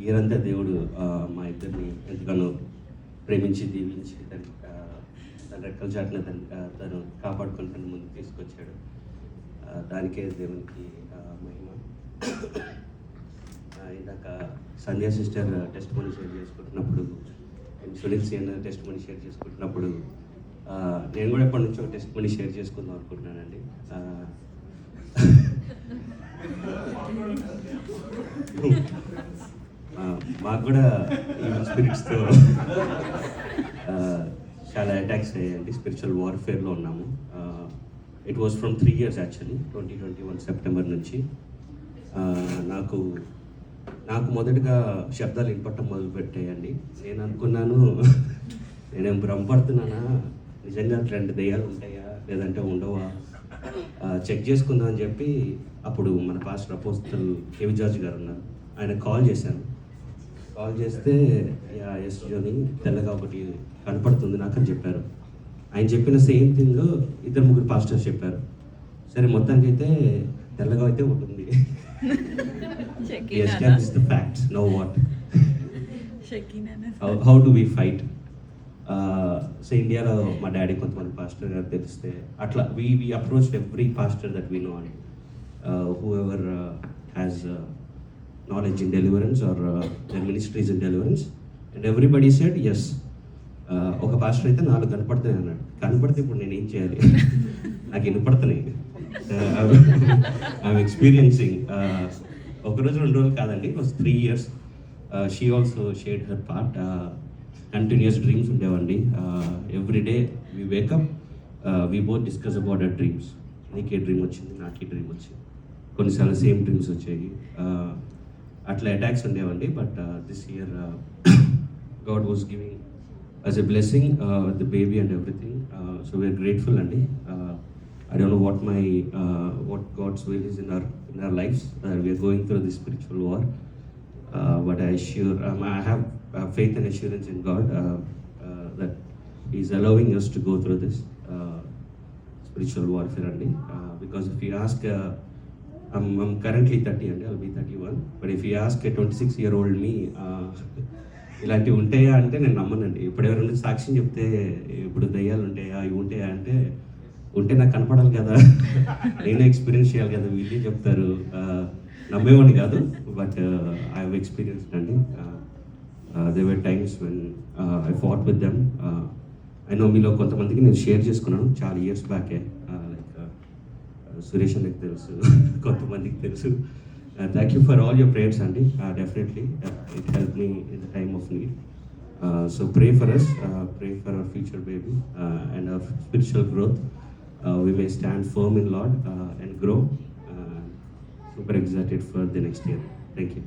Year అంతా దేవుడు మా ఇద్దరిని ఎంతగానో ప్రేమించి దీవించి తన రెక్కల చాటున తను కాపాడుకొని తన ముందు తీసుకొచ్చాడు. దానికే దేవునికి మహిమ. ఇందాక Sandhya sister testimony share చేసుకుంటున్నప్పుడు, Sunil CN testimony share చేసుకుంటున్నప్పుడు నేను కూడా ఎప్పటి నుంచో టెస్ట్ మనీ షేర్ చేసుకుందాం అనుకుంటున్నానండి. మాకు కూడా ఈవెన్ స్పిరిట్స్తో చాలా అటాక్స్ అయ్యాయండి. స్పిరిచువల్ వార్ఫేర్లో ఉన్నాము. It was from 3 years actually, 2021 September నుంచి. నాకు మొదటగా శబ్దాలు వినపడటం మొదలుపెట్టాయండి. నేను అనుకున్నాను, నేనేం భ్రమపడుతున్నానా, నిజంగా 2 దెయ్యాలు ఉంటాయా లేదంటే ఉండవా, చెక్ చేసుకుందాం అని చెప్పి అప్పుడు మన పాస్టర్ అపోస్తల్ కేవి జార్జ్ గారు ఉన్నారు, ఆయన కాల్ చేశాను. కాల్ చేస్తే ఎస్ జోని తెల్లగా ఒకటి కనపడుతుంది నాకు అని చెప్పారు. ఆయన చెప్పిన సేమ్ థింగ్ 2-3 పాస్టర్స్ చెప్పారు. సరే మొత్తానికి అయితే తెల్లగా అయితే ఉంటుంది. Establish the facts. Now what? How do we fight? So ఇండియాలో మా డాడీ కొంతమంది పాస్టర్ గారు తెలిస్తే అట్లా we approached every pastor that we know, and whoever has knowledge in deliverance or their ministries in deliverance, and everybody said yes. ఒక pastor అయితే 4 కనపడుతున్నాయి అన్నాడు. కనపడితే ఇప్పుడు నేను ఏం చేయాలి, నాకు వినపడుతున్నాయి. I'm experiencing. ఒకరోజు 2 రోజులు కాదండి, it was 3 years. She also shared her part. Continuous dreams ఉండేవండి. Every day we wake up, we both discuss about our dreams. నీకే డ్రీమ్ వచ్చింది, నాకే డ్రీమ్ వచ్చింది, కొన్నిసార్లు సేమ్ డ్రీమ్స్ వచ్చాయి. అట్లా అటాక్స్ ఉండేవండి. But this year God was giving as a blessing the baby and everything. So we are grateful, Andy. I don't know what God's will is in our lives. We are going through this spiritual war, but I have faith and assurance in God that He's allowing us to go through this spiritual warfare, Andy. Because if you ask, I'm currently 30, and I'll be 31. But if you ask a 26-year-old me, ఇలాంటివి ఉంటాయా అంటే నేను నమ్మనండి. ఇప్పుడు ఎవరైనా సాక్ష్యం చెప్తే ఇప్పుడు దయ్యాలు ఉంటాయా, ఇవి ఉంటాయా అంటే, ఉంటే నాకు కనపడాలి కదా, నేనే ఎక్స్పీరియన్స్ చేయాలి కదా, వీళ్ళే చెప్తారు. నమ్మేవాడిని కాదు, బట్ ఐ హావ్ ఎక్స్పీరియన్స్డ్ అండి. There were times when I fought with them. I know మీలో కొంతమందికి నేను షేర్ చేసుకున్నాను చాలా ఇయర్స్ బ్యాకే. లైక్ సురేష్ అన్నకి తెలుసు, కొంతమందికి తెలుసు. Thank you for all your prayers, Andy. Definitely, it helped me in the time of need. So pray for us, pray for our future baby and our spiritual growth. We may stand firm in Lord and grow. Super excited for the next year. Thank you.